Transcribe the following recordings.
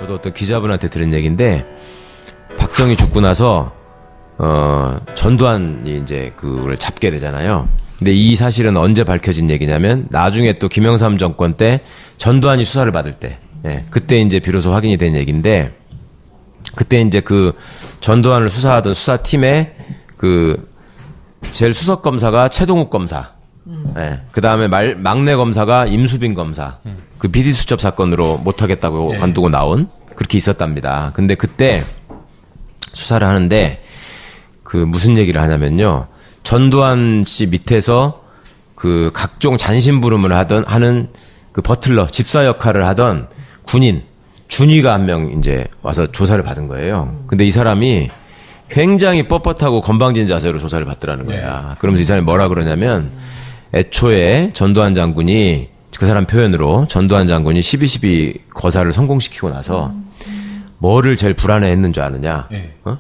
저도 어떤 기자분한테 들은 얘기인데, 박정희 죽고 나서 전두환이 이제 그걸 잡게 되잖아요. 근데 이 사실은 언제 밝혀진 얘기냐면, 나중에 또 김영삼 정권 때 전두환이 수사를 받을 때, 예, 그때 이제 비로소 확인이 된 얘기인데, 그때 이제 그 전두환을 수사하던 수사팀에 그 제일 수석 검사가 최동욱 검사, 예, 그 다음에 막내 검사가 임수빈 검사, 그 비리 수첩 사건으로 못하겠다고 관두고 나온, 그렇게 있었답니다. 근데 그때 수사를 하는데 그 무슨 얘기를 하냐면요, 전두환 씨 밑에서 그 각종 잔심부름을 하는 그 버틀러, 집사 역할을 하던 군인 준이가 한 명 이제 와서 조사를 받은 거예요. 근데 이 사람이 굉장히 뻣뻣하고 건방진 자세로 조사를 받더라는 거야. 그러면서 이 사람이 뭐라 그러냐면, 애초에 전두환 장군이, 그 사람 표현으로 전두환 장군이 12.12 거사를 성공시키고 나서 뭐를 제일 불안해했는 줄 아느냐? 어?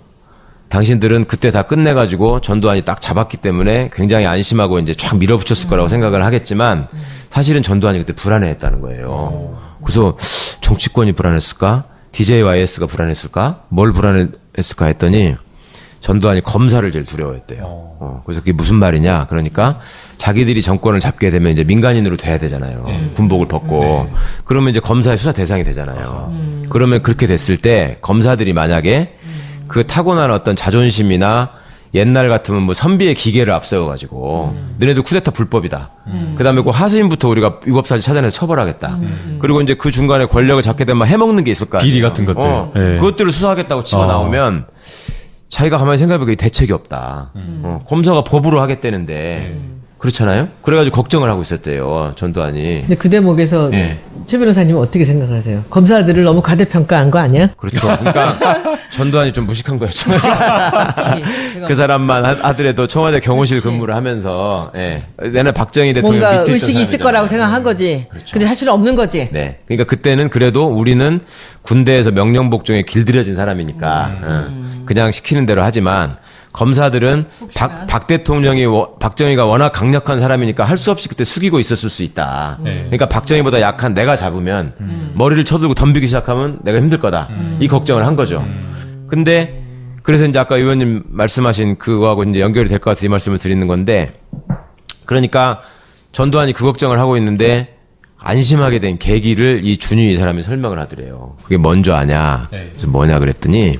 당신들은 그때 다 끝내가지고 전두환이 딱 잡았기 때문에 굉장히 안심하고 이제 쫙 밀어붙였을 거라고 생각을 하겠지만, 사실은 전두환이 그때 불안해했다는 거예요. 그래서 정치권이 불안했을까? DJYS가 불안했을까? 뭘 불안했을까 했더니 전두환이 검사를 제일 두려워했대요. 그래서 그게 무슨 말이냐? 그러니까 자기들이 정권을 잡게 되면 이제 민간인으로 돼야 되잖아요. 군복을 벗고. 그러면 이제 검사의 수사 대상이 되잖아요. 그러면 그렇게 됐을 때 검사들이 만약에 그 타고난 어떤 자존심이나 옛날 같으면 뭐 선비의 기계를 앞세워가지고 너네도 쿠데타 불법이다. 그다음에 그 하수인부터 우리가 위법사실 찾아내서 처벌하겠다. 그리고 이제 그 중간에 권력을 잡게 되면 해먹는 게 있을 거 아니에요. 비리 같은 것들. 그것들을 수사하겠다고 치고 나오면 자기가 가만히 생각해보니까 대책이 없다. 검사가 법으로 하겠다는데 그렇잖아요. 그래가지고 걱정을 하고 있었대요, 전두환이. 근데 그 대목에서 최 변호사님은 어떻게 생각하세요? 검사들을 너무 과대평가한 거 아니야? 그렇죠. 그러니까 전두환이 좀 무식한 거였죠. 그렇지. 그 사람만 하더라도 청와대 경호실 근무를 하면서, 예, 내는 박정희 대통령 뭔가 밑에 의식이 있을 거라고 생각한 거지. 그렇죠. 근데 사실은 없는 거지. 네. 그러니까 그때는 그래도 우리는 군대에서 명령복종에 길들여진 사람이니까 그냥 시키는 대로 하지만, 검사들은 박 대통령이 박정희가 워낙 강력한 사람이니까 할 수 없이 그때 숙이고 있었을 수 있다. 그러니까 박정희보다 약한 내가 잡으면 머리를 쳐들고 덤비기 시작하면 내가 힘들 거다. 이 걱정을 한 거죠. 근데 그래서 이제 아까 의원님 말씀하신 그거하고 이제 연결이 될 것 같아서 이 말씀을 드리는 건데, 그러니까 전두환이 그 걱정을 하고 있는데 안심하게 된 계기를 이 준이 사람이 설명을 하더래요. 그게 뭔지 아냐? 그래서 뭐냐 그랬더니,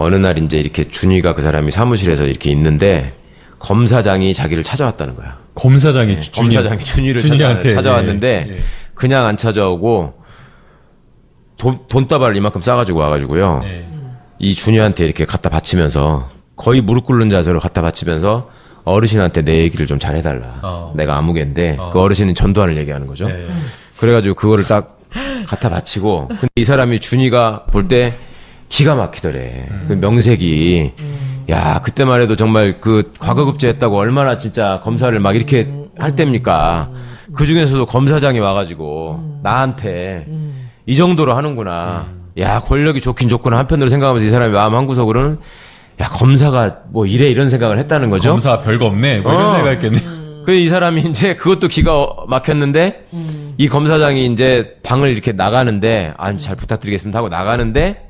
어느 날 이제 이렇게 준이가, 그 사람이 사무실에서 이렇게 있는데 검사장이 자기를 찾아왔다는 거야. 검사장이 검사장이 준이를 찾아왔는데 그냥 안 찾아오고 돈다발을 이만큼 싸가지고 와가지고요. 이 준이한테 이렇게 갖다 바치면서 거의 무릎 꿇는 자세로 갖다 바치면서 어르신한테 내 얘기를 좀 잘해달라. 내가 아무개인데 그 어르신은 전두환을 얘기하는 거죠. 그래가지고 그거를 딱 갖다 바치고, 근데 이 사람이 준이가 볼 때 기가 막히더래. 그 명색이. 야, 그때만 해도 정말 그 과거급제 했다고 얼마나 진짜 검사를 막 이렇게 할 때입니까? 그 중에서도 검사장이 와가지고 나한테 이 정도로 하는구나. 야, 권력이 좋긴 좋구나. 한편으로 생각하면서 이 사람이 마음 한구석으로는, 야, 검사가 뭐 이래, 이런 생각을 했다는 거죠. 검사 별거 없네. 뭐 이런 생각했겠네. 그 이 사람이 이제 그것도 기가 막혔는데, 이 검사장이 이제 방을 이렇게 나가는데, 잘 부탁드리겠습니다 하고 나가는데,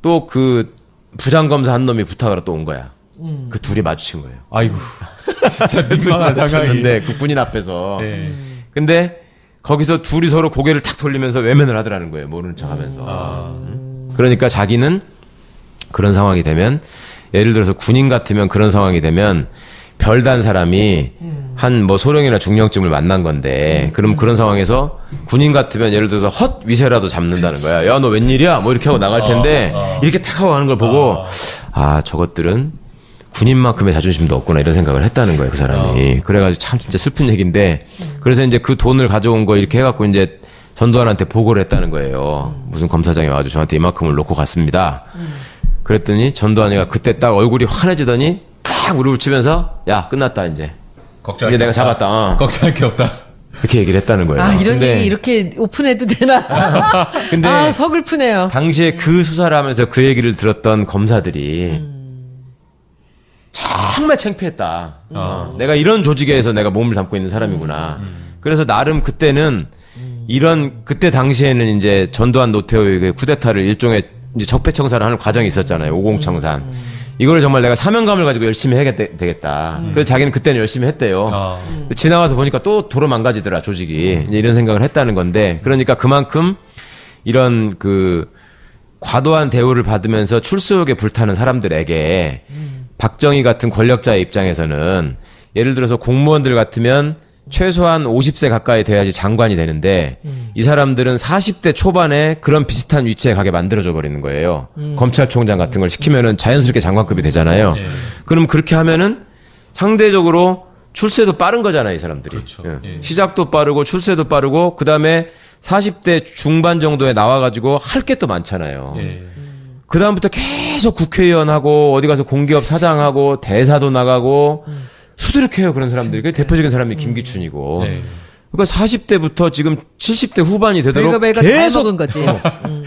또 그 부장검사 한 놈이 부탁으로 또 온 거야. 그 둘이 마주친 거예요. 아이고. 진짜 민망한 상황인데. 그 군인 앞에서. 근데 거기서 둘이 서로 고개를 탁 돌리면서 외면을 하더라는 거예요. 모르는 척 하면서. 그러니까 자기는 그런 상황이 되면, 예를 들어서 군인 같으면 그런 상황이 되면 별단 사람이 한 뭐 소령이나 중령쯤을 만난 건데, 그럼 그런 상황에서 군인 같으면 예를 들어서 헛 위세라도 잡는다는 거야. 야, 너 웬일이야? 뭐 이렇게 하고 나갈 텐데 이렇게 탁 하고 가는 걸 보고, 아, 저것들은 군인만큼의 자존심도 없구나, 이런 생각을 했다는 거예요, 그 사람이. 그래가지고 참 진짜 슬픈 얘기인데, 그래서 이제 그 돈을 가져온 거 이렇게 해갖고 이제 전두환한테 보고를 했다는 거예요. 무슨 검사장이 와가지고 저한테 이만큼을 놓고 갔습니다. 그랬더니 전두환이가 그때 딱 얼굴이 환해지더니 딱 무릎을 치면서, 야, 끝났다 이제. 걱정할 이제 내가 잡았다. 걱정할 게 없다. 이렇게 얘기를 했다는 거예요. 아, 이런 얘기 이렇게 오픈해도 되나? 근데 아, 서글프네요. 당시에 그 수사를 하면서 그 얘기를 들었던 검사들이 정말 창피했다. 내가 이런 조직에서 내가 몸을 담고 있는 사람이구나. 그래서 나름 그때는 이런 그때 당시에는 이제 전두환 노태우의 쿠데타를 일종의 이제 적폐청산을 하는 과정이 있었잖아요. 50청산. 이거를 정말 내가 사명감을 가지고 열심히 해야 되겠다. 그래서 자기는 그때는 열심히 했대요. 지나가서 보니까 또 도로 망가지더라, 조직이. 이제 이런 생각을 했다는 건데, 그러니까 그만큼 이런 과도한 대우를 받으면서 출소욕에 불타는 사람들에게 박정희 같은 권력자의 입장에서는 예를 들어서 공무원들 같으면 최소한 50세 가까이 돼야지 장관이 되는데 이 사람들은 40대 초반에 그런 비슷한 위치에 가게 만들어줘 버리는 거예요. 검찰총장 같은 걸 시키면은 자연스럽게 장관급이 되잖아요. 그럼 그렇게 하면은 상대적으로 출세도 빠른 거잖아요, 이 사람들이. 그렇죠. 예. 시작도 빠르고 출세도 빠르고 그다음에 40대 중반 정도에 나와가지고 할 게 또 많잖아요. 그 다음부터 계속 국회의원하고 어디 가서 공기업 사장하고 대사도 나가고 수두룩해요, 그런 사람들이. 그 대표적인 사람이 김기춘이고. 그러니까 40대부터 지금 70대 후반이 되도록 별거 계속 다 먹은 거지.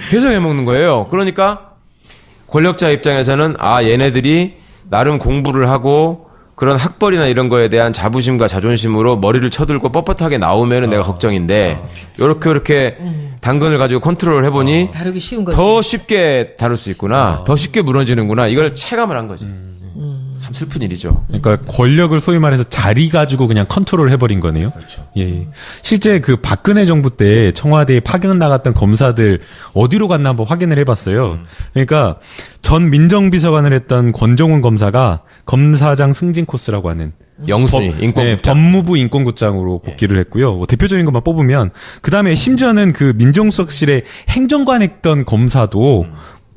계속 해먹는 거예요. 그러니까 권력자 입장에서는 얘네들이 나름 공부를 하고 그런 학벌이나 이런 거에 대한 자부심과 자존심으로 머리를 쳐들고 뻣뻣하게 나오면은 내가 걱정인데 요렇게 당근을 가지고 컨트롤을 해보니 다루기 쉬운 거지. 더 쉽게 다룰 수 있구나. 더 쉽게 무너지는구나. 이걸 체감을 한 거지. 참 슬픈 일이죠. 그러니까 권력을 소위 말해서 자리 가지고 그냥 컨트롤 해버린 거네요. 그렇죠. 예. 실제 그 박근혜 정부 때 청와대에 파견 나갔던 검사들 어디로 갔나 한번 확인을 해봤어요. 그러니까 전 민정비서관을 했던 권정훈 검사가 검사장 승진 코스라고 하는 영순위, 인권국장. 법무부 인권국장으로 복귀를 했고요. 뭐 대표적인 것만 뽑으면 그 다음에 심지어는 그 민정수석실에 행정관 했던 검사도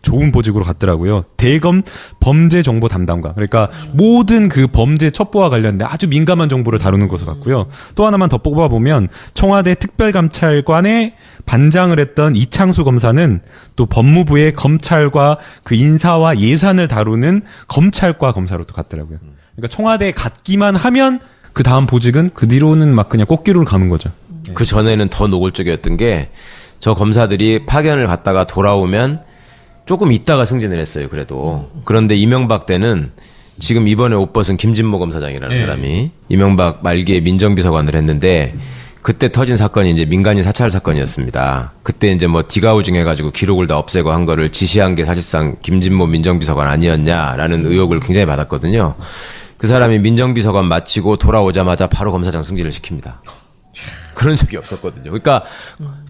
좋은 보직으로 갔더라고요. 대검 범죄정보 담당관. 그러니까 모든 그 범죄 첩보와 관련된 아주 민감한 정보를 다루는 것으로 갔고요. 또 하나만 더 뽑아보면 청와대 특별감찰관에 반장을 했던 이창수 검사는 또 법무부의 검찰과 그 인사와 예산을 다루는 검찰과 검사로 또 갔더라고요. 그러니까 청와대에 갔기만 하면 그 다음 보직은 그 뒤로는 막 그냥 꽃길로 가는 거죠. 그 전에는 더 노골적이었던 게 저 검사들이 파견을 갔다가 돌아오면 조금 있다가 승진을 했어요, 그래도. 그런데 이명박 때는 지금 이번에 옷 벗은 김진모 검사장이라는 사람이 이명박 말기에 민정비서관을 했는데 그때 터진 사건이 이제 민간인 사찰 사건이었습니다. 그때 이제 뭐 디가우징 해가지고 기록을 다 없애고 한 거를 지시한 게 사실상 김진모 민정비서관 아니었냐라는 의혹을 굉장히 받았거든요. 그 사람이 민정비서관 마치고 돌아오자마자 바로 검사장 승진을 시킵니다. 그런 적이 없었거든요. 그러니까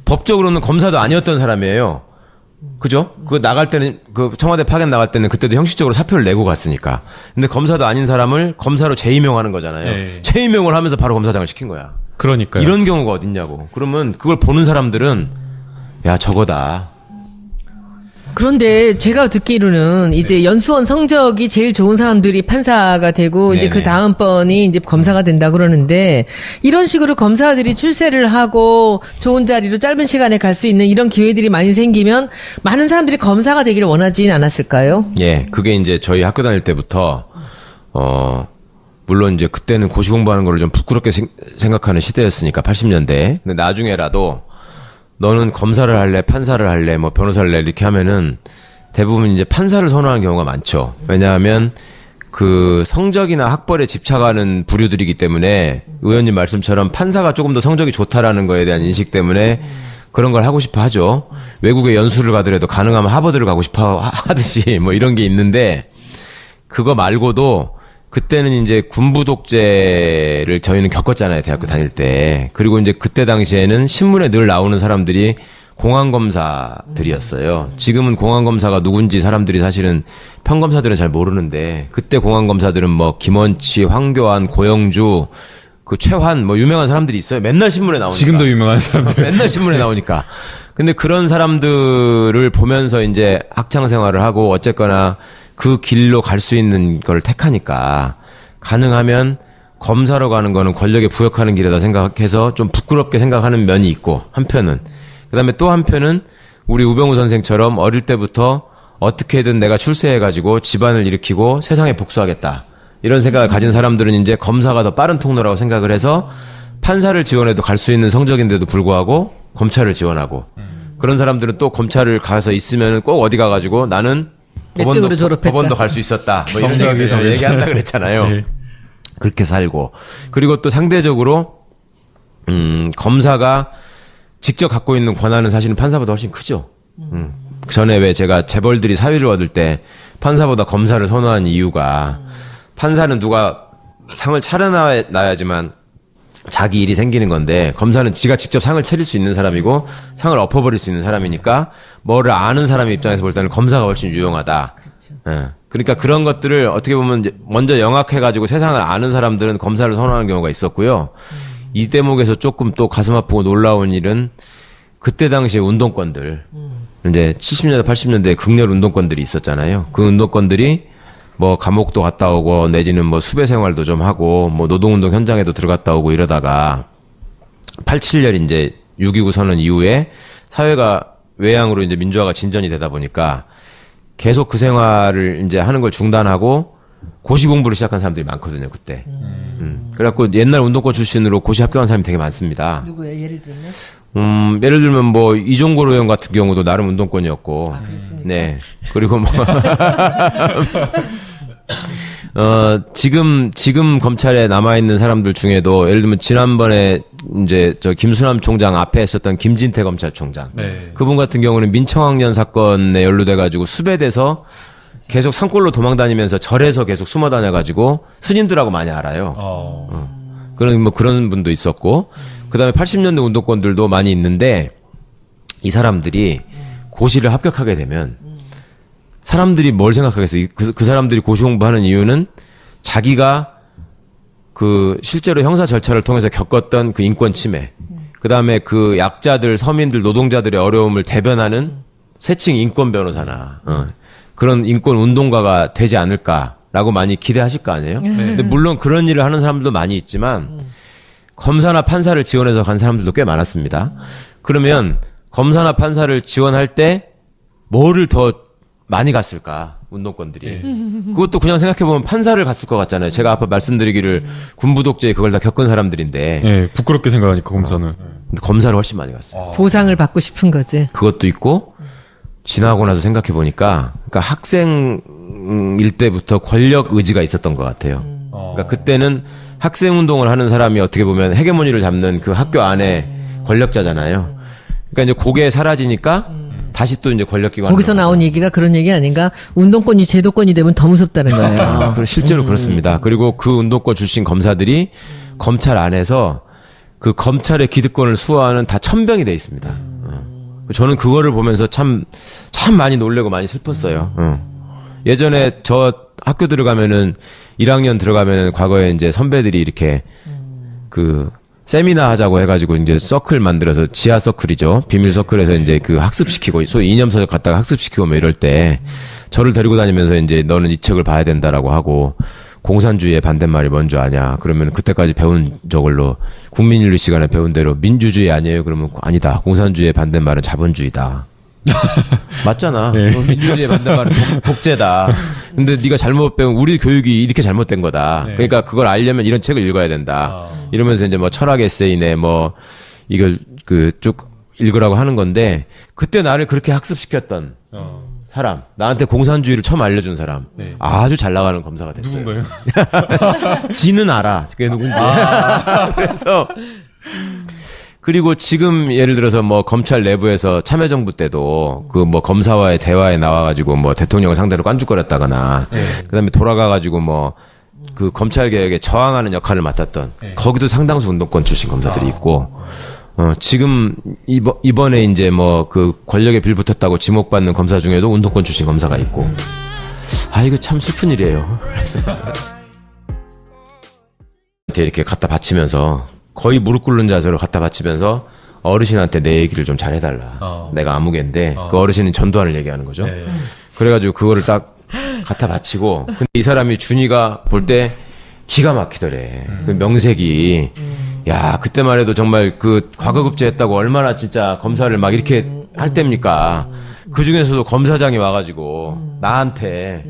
법적으로는 검사도 아니었던 사람이에요. 그죠? 그 나갈 때는 그 청와대 파견 나갈 때는 그때도 형식적으로 사표를 내고 갔으니까. 근데 검사도 아닌 사람을 검사로 재임용하는 거잖아요. 재임용을 하면서 바로 검사장을 시킨 거야. 그러니까요. 이런 경우가 어딨냐고. 그러면 그걸 보는 사람들은 야 저거다. 그런데 제가 듣기로는 이제 연수원 성적이 제일 좋은 사람들이 판사가 되고 이제 그 다음번이 이제 검사가 된다 그러는데 이런 식으로 검사들이 출세를 하고 좋은 자리로 짧은 시간에 갈 수 있는 이런 기회들이 많이 생기면 많은 사람들이 검사가 되기를 원하지는 않았을까요? 예, 그게 이제 저희 학교 다닐 때부터 물론 이제 그때는 고시 공부하는 거를 좀 부끄럽게 생각하는 시대였으니까 80년대. 근데 나중에라도 너는 검사를 할래, 판사를 할래, 뭐 변호사를 할래 이렇게 하면은 대부분 이제 판사를 선호하는 경우가 많죠. 왜냐하면 그 성적이나 학벌에 집착하는 부류들이기 때문에 의원님 말씀처럼 판사가 조금 더 성적이 좋다라는 거에 대한 인식 때문에 그런 걸 하고 싶어 하죠. 외국에 연수를 가더라도 가능하면 하버드를 가고 싶어 하듯이 뭐 이런 게 있는데 그거 말고도 그때는 이제 군부 독재를 저희는 겪었잖아요, 대학교 다닐 때. 그리고 이제 그때 당시에는 신문에 늘 나오는 사람들이 공안검사들이었어요. 지금은 공안검사가 누군지 사람들이 사실은 평검사들은 잘 모르는데 그때 공안검사들은 뭐 김원치, 황교안, 고영주, 그 최환 뭐 유명한 사람들이 있어요. 맨날 신문에 나오니까. 지금도 유명한 사람들. 맨날 신문에 나오니까. 근데 그런 사람들을 보면서 이제 학창 생활을 하고 어쨌거나 그 길로 갈 수 있는 걸 택하니까 가능하면 검사로 가는 거는 권력에 부역하는 길이다 생각해서 좀 부끄럽게 생각하는 면이 있고 한편은 그다음에 또 한편은 우리 우병우 선생처럼 어릴 때부터 어떻게든 내가 출세해가지고 집안을 일으키고 세상에 복수하겠다 이런 생각을 가진 사람들은 이제 검사가 더 빠른 통로라고 생각을 해서 판사를 지원해도 갈 수 있는 성적인데도 불구하고 검찰을 지원하고 그런 사람들은 또 검찰을 가서 있으면 꼭 어디 가가지고 나는 법원도 갈 수 있었다. 뭐 이런 얘기한다 그랬잖아요. 네. 그렇게 살고. 그리고 또 상대적으로, 검사가 직접 갖고 있는 권한은 사실은 판사보다 훨씬 크죠. 전에 왜 제가 재벌들이 사위를 얻을 때 판사보다 검사를 선호한 이유가 판사는 누가 상을 차려놔야지만 자기 일이 생기는 건데 검사는 지가 직접 상을 차릴 수 있는 사람이고 상을 엎어버릴 수 있는 사람이니까 뭐를 아는 사람의 입장에서 볼 때는 검사가 훨씬 유용하다. 예. 그러니까 그런 것들을 어떻게 보면 이제 먼저 영악해가지고 세상을 아는 사람들은 검사를 선호하는 경우가 있었고요. 이 대목에서 조금 또 가슴 아프고 놀라운 일은 그때 당시에 운동권들 이제 70년대 80년대에 극렬 운동권들이 있었잖아요. 그 운동권들이 뭐 감옥도 갔다 오고 내지는 뭐 수배 생활도 좀 하고 뭐 노동운동 현장에도 들어갔다 오고 이러다가 87년 이제 6.29 선언 이후에 사회가 외양으로 이제 민주화가 진전이 되다 보니까 계속 그 생활을 이제 하는 걸 중단하고 고시 공부를 시작한 사람들이 많거든요, 그때. 그래갖고 옛날 운동권 출신으로 고시 합격한 사람이 되게 많습니다. 누구예요? 예를 들면? 예를 들면 뭐 이종걸 의원 같은 경우도 나름 운동권이었고. 네. 그리고 뭐 지금 검찰에 남아있는 사람들 중에도 예를 들면 지난번에 이제 저 김수남 총장 앞에 있었던 김진태 검찰총장. 네. 그분 같은 경우는 민청학년 사건에 연루돼가지고 수배돼서 계속 산골로 도망다니면서 절에서 계속 숨어 다녀가지고 스님들하고 많이 알아요. 그런 분도 있었고, 그 다음에 80년대 운동권들도 많이 있는데, 이 사람들이 고시를 합격하게 되면, 사람들이 뭘 생각하겠어요? 그 사람들이 고시 공부하는 이유는 자기가 실제로 형사 절차를 통해서 겪었던 그 인권 침해, 그 다음에 그 약자들, 서민들, 노동자들의 어려움을 대변하는 세칭 인권 변호사나, 그런 인권 운동가가 되지 않을까라고 많이 기대하실 거 아니에요? 근데 물론 그런 일을 하는 사람들도 많이 있지만, 검사나 판사를 지원해서 간 사람들도 꽤 많았습니다. 그러면 검사나 판사를 지원할 때 뭐를 더 많이 갔을까, 운동권들이. 그것도 그냥 생각해보면 판사를 갔을 것 같잖아요. 제가 아까 말씀드리기를 군부 독재에 그걸 다 겪은 사람들인데. 네, 부끄럽게 생각하니까 검사는. 근데 검사를 훨씬 많이 갔어요. 보상을 받고 싶은 거지. 그것도 있고, 지나고 나서 생각해보니까, 그러니까 학생일 때부터 권력 의지가 있었던 것 같아요. 그러니까 그때는 학생 운동을 하는 사람이 어떻게 보면 헤게모니를 잡는 그 학교 안에 권력자잖아요. 그러니까 이제 그게 사라지니까 다시 또 이제 권력기관. 거기서 나온 얘기가 그런 얘기 아닌가? 운동권이 제도권이 되면 더 무섭다는 거예요. 실제로 그렇습니다. 그리고 그 운동권 출신 검사들이 검찰 안에서 그 검찰의 기득권을 수호하는 다 천병이 돼 있습니다. 저는 그거를 보면서 참 많이 놀래고 많이 슬펐어요. 예전에 저 학교 들어가면은 1학년 들어가면은 과거에 이제 선배들이 이렇게 그 세미나 하자고 해가지고 이제 서클 만들어서 지하 서클이죠. 비밀 서클에서 이제 그 학습시키고 소위 이념서적 갖다가 학습시키고 뭐 이럴 때 저를 데리고 다니면서 이제 너는 이 책을 봐야 된다라고 하고 공산주의의 반대말이 뭔지 아냐. 그러면 그때까지 배운 저걸로 국민인류 시간에 배운 대로 민주주의 아니에요? 그러면 아니다. 공산주의의 반대말은 자본주의다. 맞잖아. 네. 민주주의의 반대말은 독재다. 근데 네가 잘못 배운 우리 교육이 이렇게 잘못된 거다. 네. 그러니까 그걸 알려면 이런 책을 읽어야 된다. 이러면서 이제 뭐 철학 에세이네 뭐 이걸 그 쭉 읽으라고 하는 건데 그때 나를 그렇게 학습시켰던 사람, 나한테 공산주의를 처음 알려준 사람, 네. 아주 잘 나가는 검사가 됐어요. 누군가요? 지는 알아. 그게 누군지. 그래서 그리고 지금 예를 들어서 뭐 검찰 내부에서 참여정부 때도 그 뭐 검사와의 대화에 나와가지고 뭐 대통령을 상대로 깐죽거렸다거나, 그다음에 돌아가가지고 뭐 그 검찰 개혁에 저항하는 역할을 맡았던 거기도 상당수 운동권 출신 검사들이 있고. 지금 이번에 이제 뭐 그 권력에 빌붙었다고 지목받는 검사 중에도 운동권 출신 검사가 있고. 이거 참 슬픈 일이에요. 그래서 이렇게 갖다 바치면서 거의 무릎 꿇는 자세로 갖다 바치면서 어르신한테 내 얘기를 좀 잘 해달라. 내가 아무개인데 그 어르신은 전두환을 얘기하는 거죠. 그래가지고 그거를 딱 갖다 바치고 근데 이 사람이 준이가 볼 때 기가 막히더래. 그 명색이. 야, 그때만 해도 정말 그 과거급제 했다고 얼마나 진짜 검사를 막 이렇게 할 때입니까? 그 중에서도 검사장이 와가지고 나한테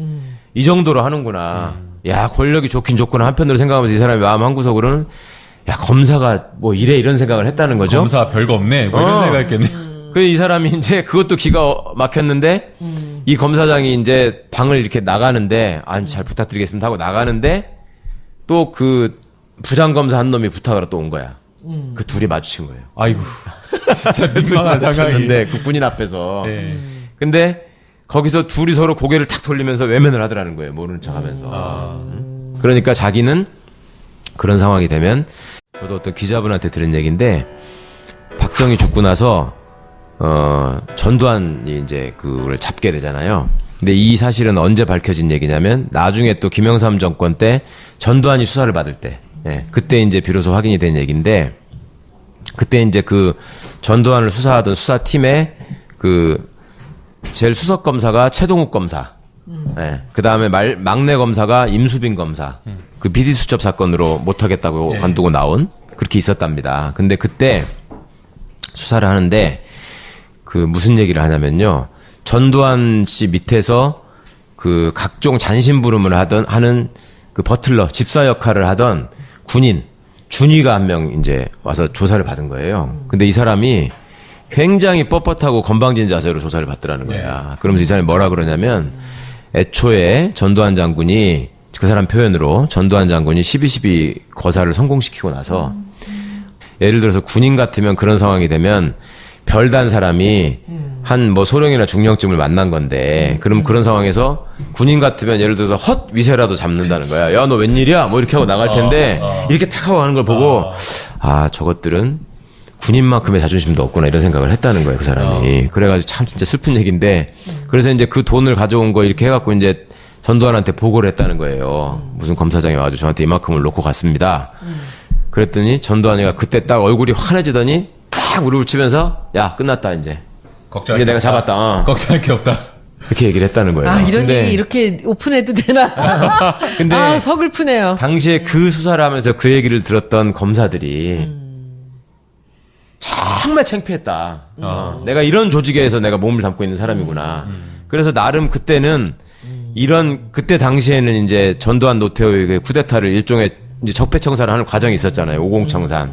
이 정도로 하는구나. 야, 권력이 좋긴 좋구나. 한편으로 생각하면서 이 사람이 마음 한구석으로는 야, 검사가 뭐 이래 이런 생각을 했다는 거죠. 검사 별거 없네. 뭐 이런 생각했겠네. 그 이 사람이 이제 그것도 기가 막혔는데 이 검사장이 이제 방을 이렇게 나가는데 잘 부탁드리겠습니다 하고 나가는데 또 그 부장검사 한 놈이 부탁으로 또 온 거야. 그 둘이 마주친 거예요. 아이고. 진짜 민망한 상황이. 마주쳤는데 그 군인 앞에서. 네. 근데 거기서 둘이 서로 고개를 탁 돌리면서 외면을 하더라는 거예요. 모르는 척하면서. 그러니까 자기는 그런 상황이 되면 저도 어떤 기자분한테 들은 얘기인데 박정희 죽고 나서 전두환이 이제 그걸 잡게 되잖아요. 근데 이 사실은 언제 밝혀진 얘기냐면 나중에 또 김영삼 정권 때 전두환이 수사를 받을 때, 예, 그때 이제 비로소 확인이 된 얘기인데 그때 이제 그 전두환을 수사하던 수사팀에 그 제일 수석 검사가 최동욱 검사, 예, 그 다음에 막내 검사가 임수빈 검사, 그 비리 수첩 사건으로 못하겠다고 관두고 나온 그렇게 있었답니다. 근데 그때 수사를 하는데 그 무슨 얘기를 하냐면요. 전두환 씨 밑에서 그 각종 잔심부름을 하는 그 버틀러, 집사 역할을 하던 군인, 준이가 한 명 이제 와서 조사를 받은 거예요. 근데 이 사람이 굉장히 뻣뻣하고 건방진 자세로 조사를 받더라는 거야. 그러면서 이 사람이 뭐라 그러냐면 애초에 전두환 장군이 그 사람 표현으로 전두환 장군이 12.12 거사를 성공시키고 나서 예를 들어서 군인 같으면 그런 상황이 되면 별단 사람이 한 뭐 소령이나 중령쯤을 만난 건데 그럼 그런 상황에서 군인 같으면 예를 들어서 헛 위세라도 잡는다는 거야. 야, 너 웬일이야? 뭐 이렇게 하고 나갈 텐데 이렇게 탁 하고 가는 걸 보고 아, 저것들은 군인만큼의 자존심도 없구나 이런 생각을 했다는 거예요, 그 사람이. 그래가지고 참 진짜 슬픈 얘기인데 그래서 이제 그 돈을 가져온 거 이렇게 해갖고 이제 전두환한테 보고를 했다는 거예요. 무슨 검사장이 와가지고 저한테 이만큼을 놓고 갔습니다. 그랬더니 그때 딱 얼굴이 환해지더니 딱 무릎을 치면서 야, 끝났다 이제. 걱정할 이제 게 내가 없다. 잡았다. 걱정할 게 없다. 이렇게 얘기를 했다는 거예요. 아, 이런 근데 얘기 이렇게 오픈해도 되나? 근데 아, 서글프네요. 당시에 그 수사를 하면서 그 얘기를 들었던 검사들이 정말 창피했다. 내가 이런 조직에서 내가 몸을 담고 있는 사람이구나. 그래서 나름 그때는 그때 당시에는 이제 전두환 노태우의 쿠데타를 일종의 이제 적폐청산을 하는 과정이 있었잖아요. 50청산.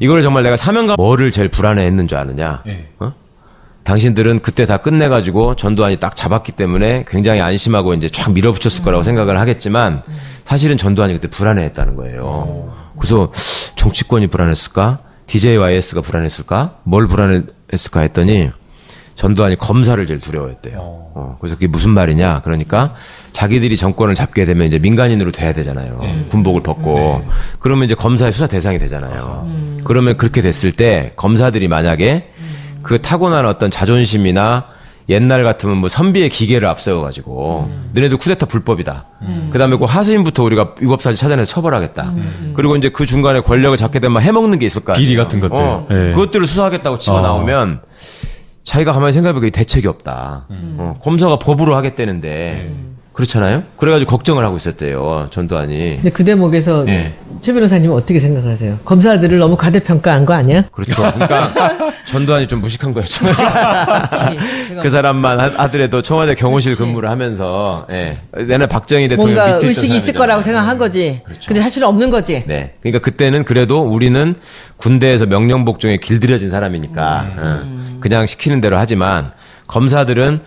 이거를 정말 내가 사명감 뭐를 제일 불안해했는 줄 아느냐? 당신들은 그때 다 끝내가지고 전두환이 딱 잡았기 때문에 굉장히 안심하고 이제 쫙 밀어붙였을 거라고 생각을 하겠지만 사실은 전두환이 그때 불안해했다는 거예요. 그래서 정치권이 불안했을까? DJYS가 불안했을까? 뭘 불안했을까 했더니 전두환이 검사를 제일 두려워했대요. 그래서 그게 무슨 말이냐? 그러니까 자기들이 정권을 잡게 되면 이제 민간인으로 돼야 되잖아요. 군복을 벗고. 그러면 이제 검사의 수사 대상이 되잖아요. 그러면 그렇게 됐을 때 검사들이 만약에 그 타고난 어떤 자존심이나 옛날 같으면 뭐 선비의 기계를 앞세워가지고 너네도 쿠데타 불법이다. 그다음에 그 하수인부터 우리가 위법사실 찾아내서 처벌하겠다. 그리고 이제 그 중간에 권력을 잡게 되면 해먹는 게 있을 거 아니에요. 비리 같은 것들. 예. 그것들을 수사하겠다고 치고 나오면 자기가 가만히 생각해보니까 대책이 없다. 검사가 법으로 하겠다는데 그렇잖아요. 그래가지고 걱정을 하고 있었대요, 전두환이. 근데 그 대목에서 예. 최 변호사님은 어떻게 생각하세요? 검사들을 너무 과대평가한 거 아니야? 그렇죠. 그러니까 전두환이 좀 무식한 거였죠. 그렇지. 그 사람만 하더라도 청와대 경호실 근무를 하면서 예. 내는 박정희 대통령 뭔가 밑에 의식이 있을 거라고 생각한 거지. 그렇죠. 근데 사실은 없는 거지. 네. 그러니까 그때는 그래도 우리는 군대에서 명령복종에 길들여진 사람이니까 그냥 시키는 대로 하지만 검사들은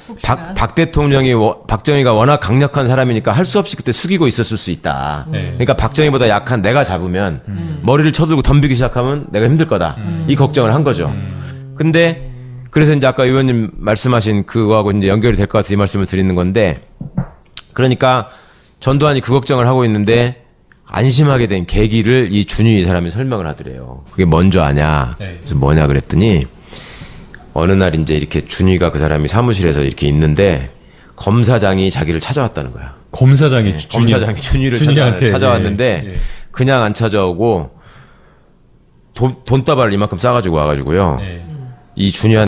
박 대통령이 박정희가 워낙 강력한 사람이니까 할 수 없이 그때 숙이고 있었을 수 있다. 그러니까 박정희보다 약한 내가 잡으면 머리를 쳐들고 덤비기 시작하면 내가 힘들 거다. 이 걱정을 한 거죠. 근데 그래서 이제 아까 의원님 말씀하신 그거하고 이제 연결이 될 것 같아서 이 말씀을 드리는 건데 그러니까 전두환이 그 걱정을 하고 있는데 안심하게 된 계기를 이 준이 이 사람이 설명을 하더래요. 그게 뭔지 아냐? 그래서 뭐냐 그랬더니 어느 날 이제 이렇게 준이가 그 사람이 사무실에서 이렇게 있는데 검사장이 자기를 찾아왔다는 거야. 검사장이 검사장이 준이를 준이한테 찾아왔는데 그냥 안 찾아오고 돈다발을 이만큼 싸가지고 와가지고요. 이 준이한테